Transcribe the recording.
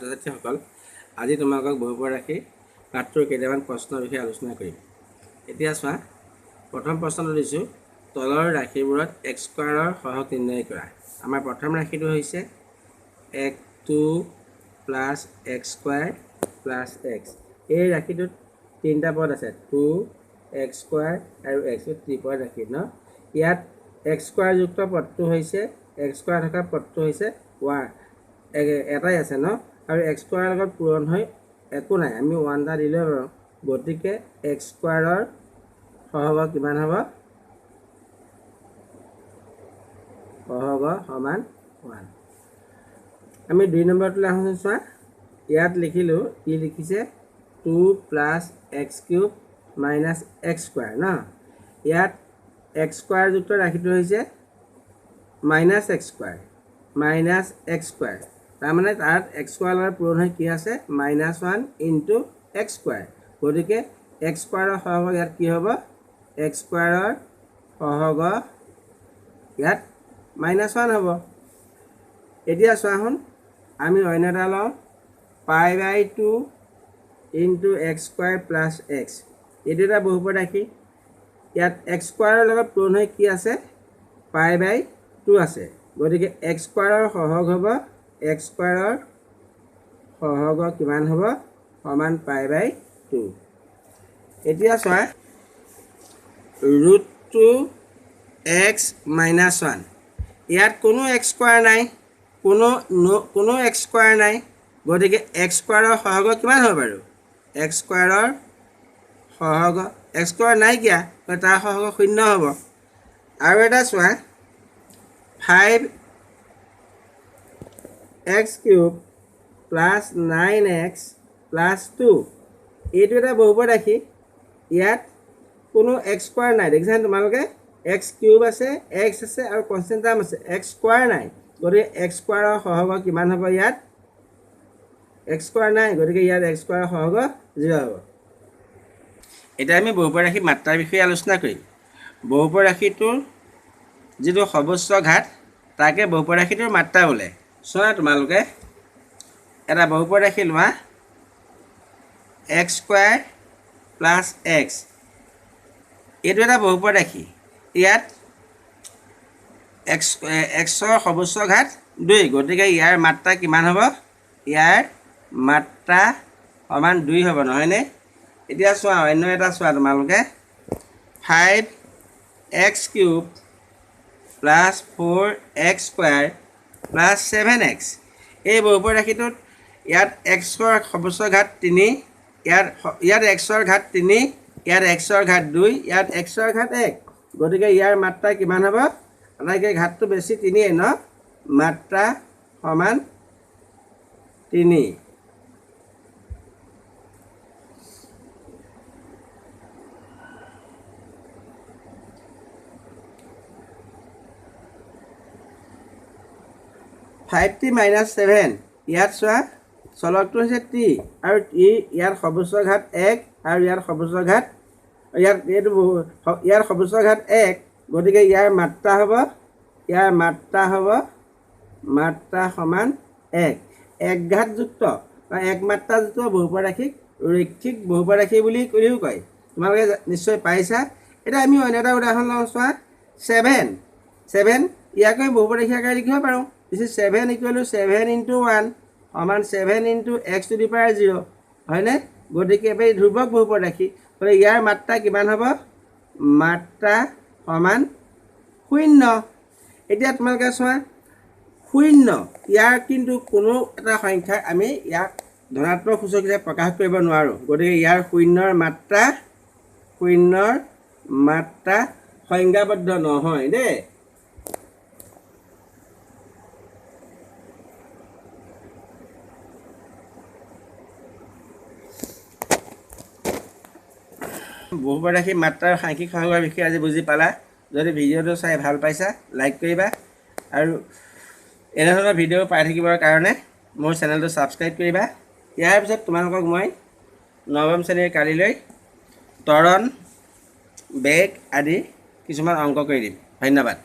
ছাত্ৰীসকল আজি তোমালোকক বহুপৰ ৰাখি পাঠটোৰ কেইটামান প্ৰশ্নৰ বিষয়ে আলোচনা কৰিম। এতিয়া চোৱা, প্ৰথম প্ৰশ্নটো দিছোঁ, তলৰ ৰাশিবোৰত এক্স স্কোৱাৰৰ সহগ নিৰ্ণয় কৰা। আমাৰ প্ৰথম ৰাশিটো হৈছে x2 plus x square plus x. এই ৰাশিটোত তিনিটা পদ আছে, 2x স্কোৱাৰ আৰু x ত্ৰিপদ ৰাশি ন। ইয়াত এক্স স্কোৱাৰ যুক্ত পদটো হৈছে এক্স স্কোৱাৰ থকা পদটো হৈছে 1 এটাই আছে ন, আৰু এক্স স্কোৱাৰৰ লগত পূৰণ হৈ একো নাই, আমি 1 এটা দিলেও পাৰোঁ। গতিকে এক্স স্কোৱাৰৰ সহগ কিমান হ'ব? সহগ সমান 1। আমি 2 নম্বৰটোলৈ আহোঁ। চোৱা, ইয়াত লিখিলোঁ, কি লিখিছে 2 plus x cube minus x square ন। ইয়াত এক্স স্কোৱাৰ যুক্ত ৰাশিটো হৈছে minus x square, minus x square. তাৰমানে তাত এক্স স্কোৱাৰৰ লগত পূৰণ হৈ কি আছে? -1 ইনটু এক্স স্কোৱাৰ। গতিকে এক্স স্কোৱাৰৰ সহগ ইয়াত কি হ'ব? এক্স স্কোৱাৰৰ সহগ ইয়াত -1 হ'ব। এতিয়া চোৱাচোন, আমি অন্য এটা লওঁ, π/2 into x square plus x. এইটো এটা বহুপদ ৰাশি। ইয়াত এক্স স্কোৱাৰৰ লগত পূৰণ হৈ কি আছে? π/2 আছে। গতিকে এক্স স্কোৱাৰৰ সহগ হ'ব, এক্স স্কোৱাৰৰ সহগ কিমান হ'ব? সমান π/2। এতিয়া চোৱা, √2x - 1। ইয়াত কোনো এক্স স্কোৱাৰ নাই, কোনো এক্স স্কোৱাৰ নাই। গতিকে এক্স স্কোৱাৰৰ সহগ কিমান হ'ব বাৰু? এক্স স্কোৱাৰৰ সহগ, এক্স স্কোৱাৰ নাইকিয়া, তাৰ সহগ 0 হ'ব। আৰু এটা চোৱা, 5x cube plus 9x plus 2। এইটো এটা বহুপদ ৰাশি। ইয়াত কোনো এক্স স্কোৱাৰ নাই, দেখিছানে তোমালোকে? এক্স কিউব আছে, এক্স আছে আৰু কনষ্টেণ্ট টাৰ্ম আছে, এক্স স্কোৱাৰ নাই। গতিকে এক্স স্কোৱাৰৰ সহগ কিমান হ'ব? ইয়াত এক্স স্কোৱাৰ নাই, গতিকে ইয়াত এক্স স্কোৱাৰৰ সহগ 0 হ'ব। এতিয়া আমি বহুপদ ৰাশিৰ মাত্ৰাৰ বিষয়ে আলোচনা কৰিম। বহুপদ ৰাশিটোৰ যিটো সৰ্বোচ্চ ঘাত, তাকে বহুপদ ৰাশিটোৰ মাত্ৰা বোলে। চোৱা, তোমালোকে এটা বহুপদ ৰাশি লোৱা, এক্স স্কোৱাৰ প্লাছ এক্স। এইটো এটা বহুপদ ৰাশি। ইয়াত এক্সৰ সৰ্বোচ্চ ঘাত 2, গতিকে ইয়াৰ মাত্ৰা কিমান হ'ব? ইয়াৰ মাত্ৰা সমান 2 হ'ব, নহয়নে? এতিয়া চোৱা, অন্য এটা চোৱা তোমালোকে, 5x cube plus 4x square plus 7x। এই বহুপদ ৰাশিটোত ইয়াত এক্সৰ সৰ্বোচ্চ ঘাত 3, ইয়াত এক্সৰ ঘাত 3, ইয়াত এক্সৰ ঘাত 2, ইয়াত এক্সৰ ঘাত 1। গতিকে ইয়াৰ মাত্ৰা কিমান হ'ব? আটাইতকৈ ঘাতটো বেছি 3 ন, মাত্ৰা সমান 3। -5t - 7। ইয়াত চোৱা, চলকটো হৈছে t, আৰু ইয়াৰ সৰ্বোচ্চ ঘাত 1 আৰু ইয়াৰ সৰ্বোচ্চ ঘাত ইয়াৰ সৰ্বোচ্চ ঘাত 1। গতিকে ইয়াৰ মাত্ৰা হ'ব মাত্ৰা সমান 1। একঘাতযুক্ত বা একমাত্ৰাযুক্ত বহুপদ ৰাশিক ৰৈখিক বহুপদ ৰাশি বুলিও কয়। তোমালোকে নিশ্চয় পাইছা। এতিয়া আমি অন্য এটা উদাহৰণ লওঁ। চোৱা, 7 ইয়াকে বহুপদ ৰাশি আকাৰে লিখিব পাৰোঁ। This is 7 = 7 × 1 সমান 7 × x⁴, হয়নে? গতিকে এই ধ্ৰুৱক বহুপদ ৰাশি। গতিকে ইয়াৰ মাত্ৰা কিমান হ'ব? মাত্ৰা সমান 0। এতিয়া তোমালোকে চোৱা, 0, ইয়াৰ কিন্তু কোনো এটা সংখ্যা আমি ইয়াক ধনাত্মক সূচক হিচাপে প্ৰকাশ কৰিব নোৱাৰোঁ। গতিকে ইয়াৰ 0ৰ মাত্ৰা সংজ্ঞাবদ্ধ নহয় দেই। বহুপদ ৰাশিৰ মাত্ৰাৰ সাংখ্যিক সহগৰ বিষয়ে আজি বুজি পালা। যদি ভিডিঅ'টো চাই ভাল পাইছা, লাইক কৰিবা, আৰু এনেধৰণৰ ভিডিঅ' পাই থাকিবৰ কাৰণে মোৰ চেনেলটো ছাবস্ক্ৰাইব কৰিবা। ইয়াৰ পিছত তোমালোকক মই 9ম শ্ৰেণীৰ কালিলৈ ত্বৰণ, বেগ আদি কিছুমান অংক কৰি দিম। ধন্যবাদ।